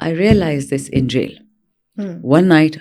I realized this in jail. One night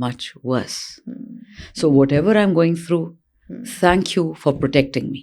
much worse. So whatever I'm going through, thank you for protecting me.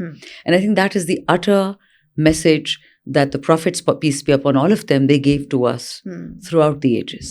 and I think that is the utter message that the prophets, peace be upon all of them, they gave to us throughout the ages.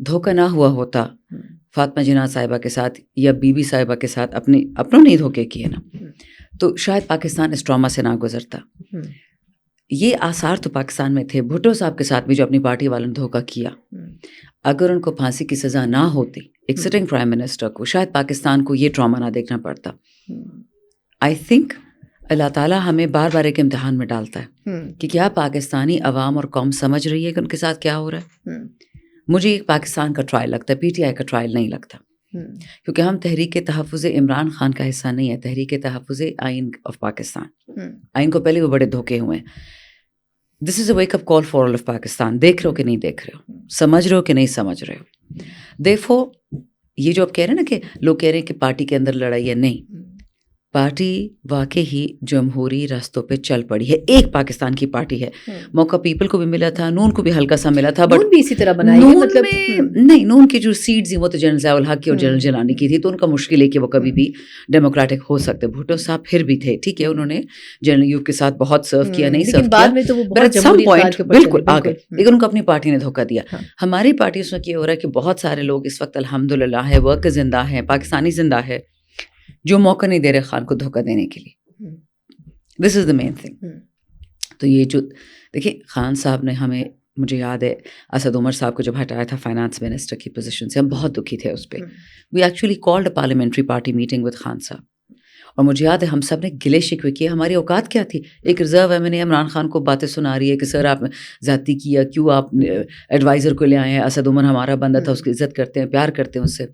دھوکہ نہ ہوا ہوتا فاطمہ جناح صاحبہ کے ساتھ یا be be صاحبہ کے ساتھ اپنوں نے دھوکے کیے نا, تو شاید پاکستان اس ٹراما سے نہ گزرتا. یہ آثار تو پاکستان میں تھے. بھٹو صاحب کے ساتھ بھی جو اپنی پارٹی والوں نے دھوکہ کیا, اگر ان کو پھانسی کی سزا نہ ہوتی ایک سٹنگ پرائم منسٹر کو, شاید پاکستان کو یہ ٹراما نہ دیکھنا پڑتا. آئی تھنک اللہ تعالیٰ ہمیں بار بار ایک امتحان میں ڈالتا ہے کہ کیا پاکستانی عوام اور قوم سمجھ رہی ہے کہ ان کے ساتھ کیا ہو رہا ہے. مجھے ایک پاکستان کا ٹرائل لگتا ہے, پی ٹی آئی کا ٹرائل نہیں لگتا, کیونکہ ہم تحریک تحفظ عمران خان کا حصہ نہیں ہے, تحریک تحفظ آئین آف پاکستان. آئین کو پہلے وہ بڑے دھوکے ہوئے ہیں. This is a wake up call for all of Pakistan. دیکھ رہے ہو کہ نہیں دیکھ رہے ہو, سمجھ رہے ہو کہ نہیں سمجھ رہے ہو. دیکھو یہ جو آپ کہہ رہے ہیں نا کہ لوگ کہہ رہے ہیں کہ پارٹی کے اندر لڑائی ہے, نہیں, پارٹی واقع ہی جمہوری راستوں پہ چل پڑی ہے. ایک پاکستان کی پارٹی ہے. موقع پیپل کو بھی ملا تھا, نون کو بھی ہلکا سا ملا تھا, بٹ بھی اسی طرح بنائی ہے. مطلب نہیں, نون کی جو سیٹس وہ تو جنرل ضیاء الحق کی اور جنرل جیلانی کی تھی, تو ان کا مشکل ہے کہ وہ کبھی بھی ڈیموکریٹک ہو سکتے. بھٹو صاحب پھر بھی تھے, ٹھیک ہے, انہوں نے جنرل ایوب کے ساتھ بہت سرو کیا, نہیں سرو کیا, بالکل آ گئے, لیکن ان کو اپنی پارٹی نے دھوکہ دیا. ہماری پارٹی اس میں یہ ہو رہا ہے کہ بہت سارے لوگ اس وقت الحمدللہ ہے, ورک زندہ ہے, پاکستانی زندہ ہے, جو موقع نہیں دے رہے خان کو دھوکہ دینے کے لیے. دس از دا مین تھنگ. تو یہ جو دیکھیں خان صاحب نے ہمیں, مجھے یاد ہے اسد عمر صاحب کو جب ہٹایا تھا فائنانس منسٹر کی پوزیشن سے, ہم بہت دکھی تھے اس پہ. We actually called a parliamentary party meeting with Khan صاحب, اور مجھے یاد ہے ہم سب نے گلے شکوے کیے. ہماری اوقات کیا تھی؟ ایک ریزرو ایم این اے عمران خان کو باتیں سنا رہی ہے کہ سر آپ زیادتی کیا, کیوں آپ ایڈوائزر کو لے آئے ہیں, اسد عمر ہمارا بندہ تھا, اس کی عزت کرتے ہیں, پیار کرتے ہیں اس سے.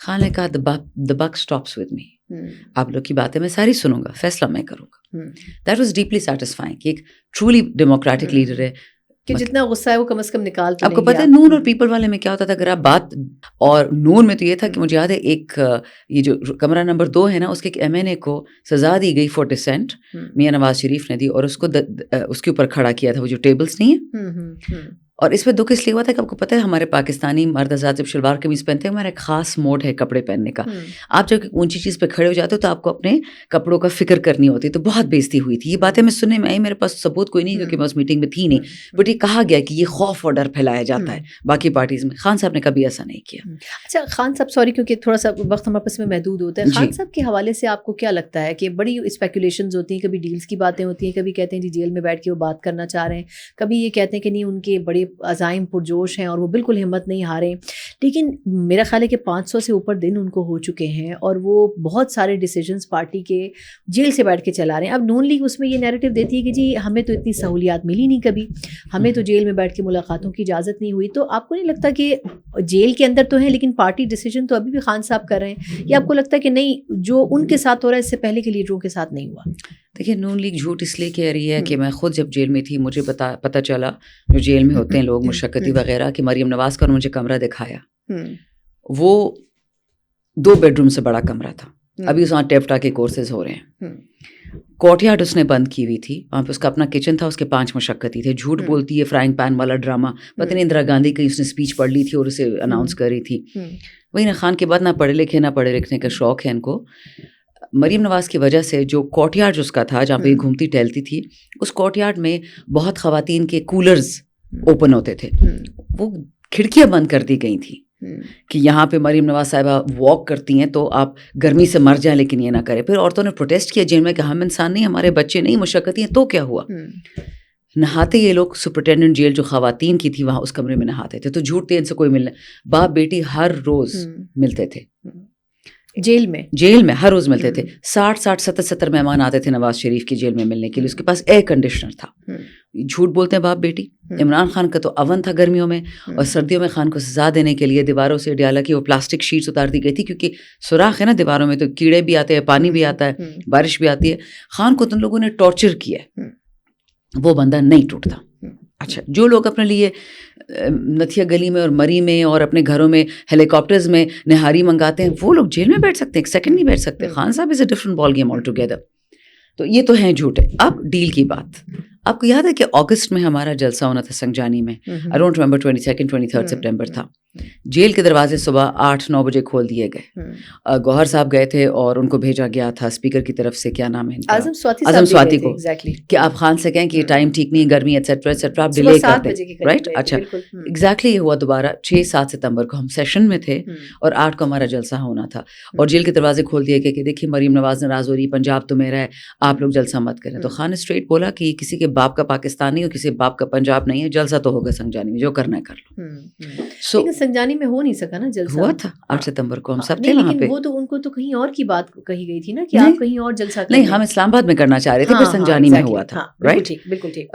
خان نے کہا the buck stops with me. آپ لوگ کی باتیں میں ساری سنوں گا, فیصلہ میں کروں گا. دیٹ واز ڈیپلی سیٹسفائنگ کہ ایک ٹرولی ڈیموکریٹک لیڈر ہے کہ جتنا غصہ ہے وہ کم از کم نکال. آپ کو پتہ ہے نون اور پیپل والے میں کیا ہوتا تھا, اگر آپ بات, اور نون میں تو یہ تھا کہ مجھے یاد ہے ایک یہ جو کمرہ نمبر 2 ہے نا, اس کے ایک ایم این اے کو سزا دی گئی فور ڈسینٹ, میاں نواز شریف نے دی, اور اس کو اس کے اوپر کھڑا کیا تھا, وہ جو ٹیبلز نہیں ہیں. اور اس پہ دکھ اس لیے ہوا تھا کہ آپ کو پتہ ہے ہمارے پاکستانی مرد حضرات جب شلوار قمیض پہنتے ہیں, ہمارا ایک خاص موڈ ہے کپڑے پہننے کا. آپ جب اونچی چیز پہ کھڑے ہو جاتے ہو تو آپ کو اپنے کپڑوں کا فکر کرنی ہوتی ہے. تو بہت بےزتی ہوئی تھی. یہ باتیں میں سننے میں آئی, میرے پاس ثبوت کوئی نہیں کیونکہ میں اس میٹنگ میں تھی نہیں, بٹ یہ کہا گیا کہ یہ خوف اور ڈر پھیلایا جاتا ہے باقی پارٹیز میں. خان صاحب نے کبھی ایسا نہیں کیا. اچھا خان صاحب, سوری کیونکہ تھوڑا سا وقت ہمارے پاس میں محدود ہوتا ہے, خان صاحب کے حوالے سے آپ کو کیا لگتا ہے کہ بڑی اسپیکولیشنز ہوتی ہیں, کبھی ڈیلز کی باتیں ہوتی ہیں, کبھی کہتے ہیں جی جیل میں بیٹھ کے وہ بات کرنا چاہ رہے ہیں, کبھی یہ کہتے ہیں کہ نہیں ان کے بڑے عزائم پرجوش ہیں اور وہ بالکل ہمت نہیں ہارے. لیکن میرا خیال ہے کہ 500 سے اوپر دن ان کو ہو چکے ہیں اور وہ بہت سارے ڈیسیجنز پارٹی کے جیل سے بیٹھ کے چلا رہے ہیں. اب نون لیگ اس میں یہ نیریٹو دیتی ہے کہ جی ہمیں تو اتنی سہولیات ملی نہیں کبھی, ہمیں تو جیل میں بیٹھ کے ملاقاتوں کی اجازت نہیں ہوئی. تو آپ کو نہیں لگتا کہ جیل کے اندر تو ہیں لیکن پارٹی ڈیسیجن تو ابھی بھی خان صاحب کر رہے ہیں, یا آپ کو لگتا ہے کہ نہیں جو ان کے ساتھ ہو رہا ہے اس سے پہلے کے لیڈروں کے ساتھ نہیں ہوا؟ دیکھیے نون لیگ جھوٹ اس لیے کہہ رہی ہے کہ میں خود جب جیل میں تھی مجھے پتہ چلا, جو جیل میں ہوتے ہیں لوگ مشقتی وغیرہ, کہ مریم نواز کا مجھے کمرہ دکھایا, وہ 2 بیڈ روم سے بڑا کمرہ تھا. ابھی اس وہاں ٹیپٹا کے کورسز ہو رہے ہیں. کورٹ یارڈ اس نے بند کی ہوئی تھی, وہاں پہ اس کا اپنا کچن تھا, اس کے 5 مشقتی تھے. جھوٹ بولتی ہے, فرائنگ پین والا ڈرامہ, پتہ نہیں اندرا گاندھی کی اس نے اسپیچ پڑھ لی تھی اور اسے اناؤنس کر رہی تھی. وہی نا خان کے بعد نہ پڑھے لکھے نہ پڑھے لکھنے کا شوق ہے ان کو. مریم نواز کی وجہ سے جو کورٹ یارڈ اس کا تھا جہاں پہ گھومتی ٹہلتی تھی, اس کورٹ یارڈ میں بہت خواتین کے کولرز اوپن ہوتے تھے, وہ کھڑکیاں بند کر دی گئی تھیں کہ یہاں پہ مریم نواز صاحبہ واک کرتی ہیں تو آپ گرمی سے مر جائیں لیکن یہ نہ کریں. پھر عورتوں نے پروٹیسٹ کیا جیل میں کہ ہم انسان نہیں, ہمارے بچے نہیں مشقتی ہیں, تو کیا ہوا؟ نہاتے یہ لوگ سپرنٹینڈنٹ جیل جو خواتین کی تھی وہاں اس کمرے میں نہاتے تھے. تو جھوٹ تھے, ان سے کوئی ملنا, باپ بیٹی ہر روز ملتے تھے جیل میں ہر روز ملتے تھے. 60-70 مہمان آتے تھے نواز شریف کی جیل میں ملنے کے لیے. اس کے پاس ایئر کنڈیشنر تھا. جھوٹ بولتے ہیں باپ بیٹی. عمران خان کا تو اون تھا گرمیوں میں, اور سردیوں میں خان کو سزا دینے کے لیے دیواروں سے ڈالا کہ وہ پلاسٹک شیٹس اتار دی گئی تھی, کیونکہ سوراخ ہے نا دیواروں میں, تو کیڑے بھی آتے ہیں, پانی بھی آتا ہے, بارش بھی آتی ہے. خان کو تم لوگوں نے ٹارچر کیا, وہ بندہ نہیں ٹوٹتا. اچھا, جو لوگ اپنے لیے نتھیا گلی میں اور مری میں اور اپنے گھروں میں ہیلی کاپٹرز میں نہاری منگاتے ہیں, وہ لوگ جیل میں بیٹھ سکتے ہیں, 1 سیکنڈ نہیں بیٹھ سکتے. Khan sahab is a different ball game all together. تو یہ تو ہیں جھوٹ ہے. اب ڈیل کی بات, آپ کو یاد ہے کہ اگست میں ہمارا جلسہ ہونا تھا سنجانی میں, آئی ڈونٹ ریمبر 22 23 سپٹمبر تھا. جیل کے دروازے صبح 8-9 بجے کھول دیے گئے. گوہر صاحب گئے تھے اور ان کو بھیجا گیا تھا اسپیکر کی طرف سے, کیا نام ہے اعظم سواتی کو, کہ آپ خان سے کہیں کہ یہ ٹائم ٹھیک نہیں, گرمی ایٹسیٹرا ایٹسیٹرا, آپ ڈیلے کر دیں, رائٹ. اچھا, ایگزیکٹلی یہ ہوا دوبارہ 6-7 ستمبر کو ہم سیشن میں تھے اور 8 کو ہمارا جلسہ ہونا تھا, اور جیل کے دروازے کھول دیے گئے کہ دیکھیے مریم نواز ناراض ہو رہی, پنجاب تو میرا ہے, آپ لوگ جلسہ مت کریں. تو خان اسٹریٹ بولا کہ کسی کے باپ کا پاکستان نہیں اور کسی باپ کا پنجاب نہیں ہے, جلسہ تو ہوگا سنجانی میں, جو کرنا ہے کر لو. سو سنجانی میں ہو نہیں سکا نا جلسہ, ہوا تھا 8 ستمبر کو, ہم سب تھے وہاں پہ. وہ تو ان کو تو کہیں اور کی بات کہی گئی تھی نا کہ آپ کہیں اور جلسہ نہیں, ہم اسلام آباد میں کرنا چاہ رہے تھے, پھر سنجانی میں ہوا تھا, رائٹ, بالکل ٹھیک,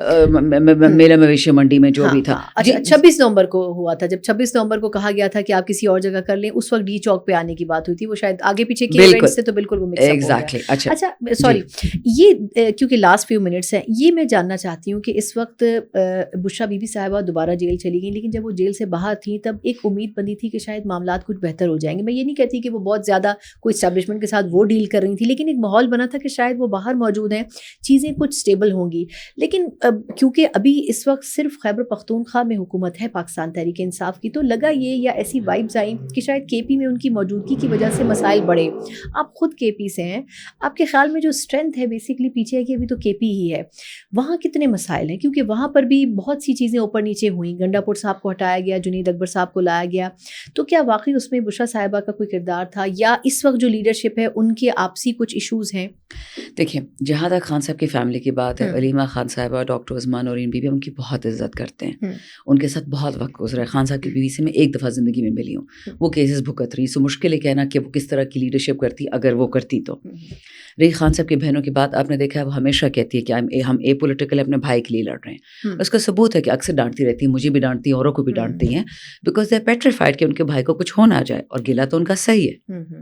میلہ مویشی منڈی میں جو بھی تھا. 26 نومبر کو ہوا تھا, جب 26 نومبر کو کہا گیا تھا کہ آپ کسی اور جگہ کر لیں, اس وقت ڈی چوک پہ آنے کی بات ہوئی تھی, وہ شاید آگے پیچھے کے ایونٹ سے تو بالکل وہ مکس اپ ہو گیا. اچھا سوری, یہ کیونکہ لاسٹ فیو منٹس ہیں, یہ میں جاننا چاہتی ہوں کہ اس وقت بشرا بی بی صاحبہ دوبارہ جیل چلی گئیں, لیکن جب وہ جیل سے باہر تھیں تب ایک امید بندی تھی کہ شاید معاملات کچھ بہتر ہو جائیں گے. میں یہ نہیں کہتی کہ وہ بہت زیادہ کوئی اسٹیبلشمنٹ کے ساتھ وہ ڈیل کر رہی تھی, لیکن ایک ماحول بنا تھا کہ شاید وہ باہر موجود ہیں, چیزیں کچھ اسٹیبل ہوں گی. لیکن کیونکہ ابھی اس وقت صرف خیبر پختونخوا میں حکومت ہے پاکستان تحریک انصاف کی, تو لگا یہ یا ایسی وائبز آئیں کہ شاید کے پی میں ان کی موجودگی کی وجہ سے مسائل بڑھے. آپ خود کے پی سے ہیں, آپ کے خیال میں جو اسٹرینتھ ہے بیسکلی پیچھے ہے کہ ابھی تو کے پی ہی ہے, وہاں کتنے مسائل ہیں؟ کیونکہ وہاں پر بھی بہت سی چیزیں اوپر نیچے ہوئیں, گنڈا پور صاحب کو ہٹایا گیا, جنید اکبر صاحب کو لایا گیا, تو کیا واقعی اس میں بشرا صاحبہ کا کوئی کردار تھا, یا اس وقت جو لیڈرشپ ہے ان کے آپسی کچھ ایشوز ہیں؟ دیکھیں, جہاں تک خان صاحب کی فیملی کی بات ہے, علیمہ خان صاحبہ, ڈاکٹر عثمان نورین بی بی, ان کی بہت عزت کرتے ہیں, ان کے ساتھ بہت وقت گزرا ہے. خان صاحب کی بیوی سے میں ایک دفعہ زندگی میں ملی ہوں, وہ کیسز بھگت رہی, سو مشکل ہے کہنا کہ وہ کس طرح کی لیڈرشپ کرتی اگر وہ کرتی تو. رہی خان صاحب کی بہنوں کی بات, آپ نے دیکھا ہے وہ ہمیشہ کہتی ہے کہ ہم اے پولیٹیکل اپنے بھائی کے لیے لڑ رہے ہیں. اس کا ثبوت ہے کہ اکثر ڈانٹتی رہتی ہیں, مجھے بھی ڈانٹتی ہیں, اوروں کو بھی ڈانٹتی ہیں, بیکاز دے آر پیٹریفائڈ کہ ان کے بھائی کو کچھ ہو نہ جائے, اور گلا تو ان کا صحیح ہے.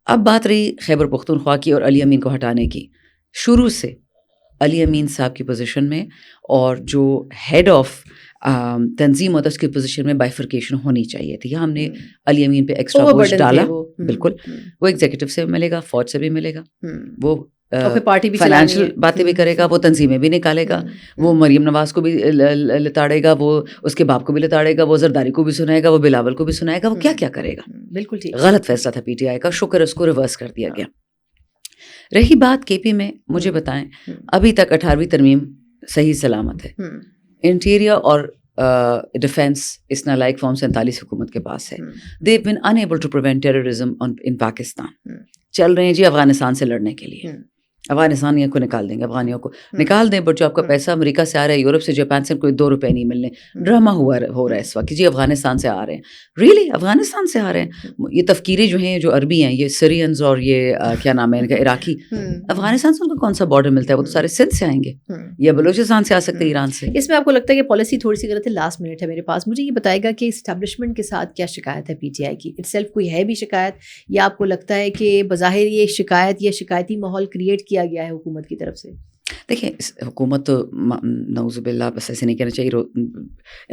اب بات رہی خیبر پختونخوا کی اور علی امین کو ہٹانے کی. شروع سے علی امین صاحب کی پوزیشن میں اور جو ہیڈ آف تنظیم ہوتا ہے اس کی پوزیشن میں بائیفرکیشن ہونی چاہیے تھی. یہاں ہم نے علی امین پہ ایکسٹرا بوجھ ڈالا. بالکل, وہ ایگزیکٹو سے ملے گا, فوج سے بھی ملے گا, وہ فائنینشیل باتیں بھی کرے گا, وہ تنظیمیں بھی نکالے گا, وہ مریم نواز کو بھی لتاڑے گا, وہ اس کے باپ کو بھی لتاڑے گا, وہ زرداری کو بھی سنائے گا, وہ بلاول کو بھی سنائے گا, وہ کیا کیا کرے گا. بالکل ٹھیک, غلط فیصلہ تھا پی ٹی آئی کا, شکر اس کو ریورس کر دیا گیا. رہی بات کے پی میں, مجھے بتائیں ابھی تک 18ویں ترمیم صحیح سلامت ہے. انٹیریئر اور ڈیفینس اس نالائق فارم 47 حکومت کے پاس ہے. They have been unable to prevent terrorism in Pakistan. چل رہے ہیں جی افغانستان سے لڑنے کے لیے, افغانستانیوں کو نکال دیں گے, افغانیوں کو نکال دیں, بٹ جو آپ کا پیسہ امریکہ سے آ رہا ہے, یورپ سے, جاپان سے, کوئی 2 روپے نہیں ملنے. ڈرامہ ہو رہا ہے اس وقت کہ جی افغانستان سے آ رہے ہیں. ریئلی افغانستان سے آ رہے ہیں؟ یہ تفکیریں جو ہیں جو عربی ہیں, یہ سیرینز اور یہ کیا نام ہے ان کا عراقی, افغانستان سے ان کو کون سا بارڈر ملتا ہے؟ وہ تو سارے سندھ سے آئیں گے یا بلوچستان سے آ سکتے ہیں, ایران سے. اس میں آپ کو لگتا ہے کہ پالیسی تھوڑی سی غلط ہے؟ لاسٹ منٹ ہے میرے پاس, مجھے یہ بتائے گا کہ اسٹیبلشمنٹ کے ساتھ کیا شکایت ہے پی ٹی آئی کی؟ اٹ سیلف کوئی ہے بھی شکایت, یا آپ کو لگتا ہے کہ بظاہر یہ شکایت یا شکایتی ماحول کریٹ کیا گیا ہے حکومت کی طرف سے؟ دیکھیں, حکومت تو نعوذ باللہ بس ایسے نہیں کہنا چاہیے,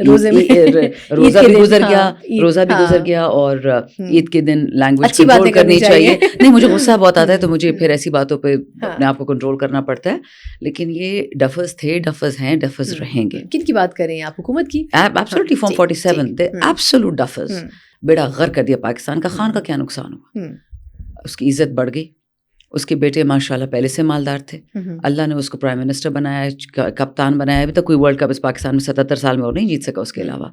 روزہ بھی گزر گیا اور عید کے دن لینگویج کنٹرول کرنی چاہیے. نہیں, مجھے غصہ بہت آتا ہے تو مجھے پھر ایسی باتوں پہ اپنے آپ کو کنٹرول کرنا پڑتا ہے. لیکن یہ ڈفرز تھے, ڈفرز ہیں, ڈفرز رہیں گے. کن کی بات کر رہے ہیں آپ؟ حکومت کی؟ ایبسولوٹلی فارم 47 دے ایبسولوٹ ڈفرز. بیڑا غرق کر دیا پاکستان کا. خان کا کیا نقصان ہوا؟ اس کی عزت بڑھ گئی, اس کے بیٹے ماشاءاللہ پہلے سے مالدار تھے, اللہ نے اس کو پرائم منسٹر بنایا, کپتان بنایا. ابھی تک کوئی ورلڈ کپ اس پاکستان میں 77 سال میں اور نہیں جیت سکا. اس کے علاوہ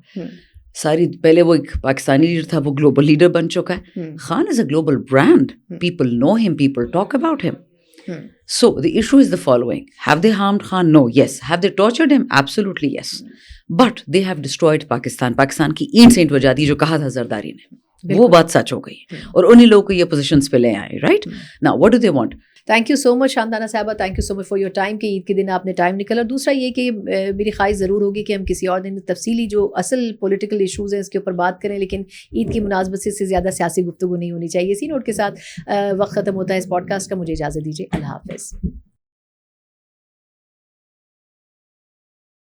ساری, پہلے وہ ایک پاکستانی لیڈر تھا, وہ گلوبل لیڈر بن چکا ہے. خان از اے گلوبل برانڈ, پیپل نو ہم, پیپل ٹاک اباؤٹ ہم. So the issue is the following: have they harmed Khan? No. Yes. Have they tortured him? Absolutely yes. But they have destroyed Pakistan. Pakistan کی اینٹ Saint وجہ دی جو کہا تھا زرداری نے, وہ بات سچ ہو گئی, اور انہی لوگوں کو یہ پوزیشنز پہ لے آئے. Right now what do they want? Thank you so much Shandana Sahiba, thank you so much for your time کہ عید کے دن آپ نے ٹائم نکالا. اور دوسرا یہ کہ میری خواہش ضرور ہوگی کہ ہم کسی اور دن تفصیلی جو اصل پولیٹیکل ایشوز ہیں اس کے اوپر بات کریں, لیکن عید کی مناسبت سے اس سے زیادہ سیاسی گفتگو نہیں ہونی چاہیے. اسی نوٹ کے ساتھ وقت ختم ہوتا ہے اس پوڈ کاسٹ کا. مجھے اجازت دیجیے, اللہ حافظ.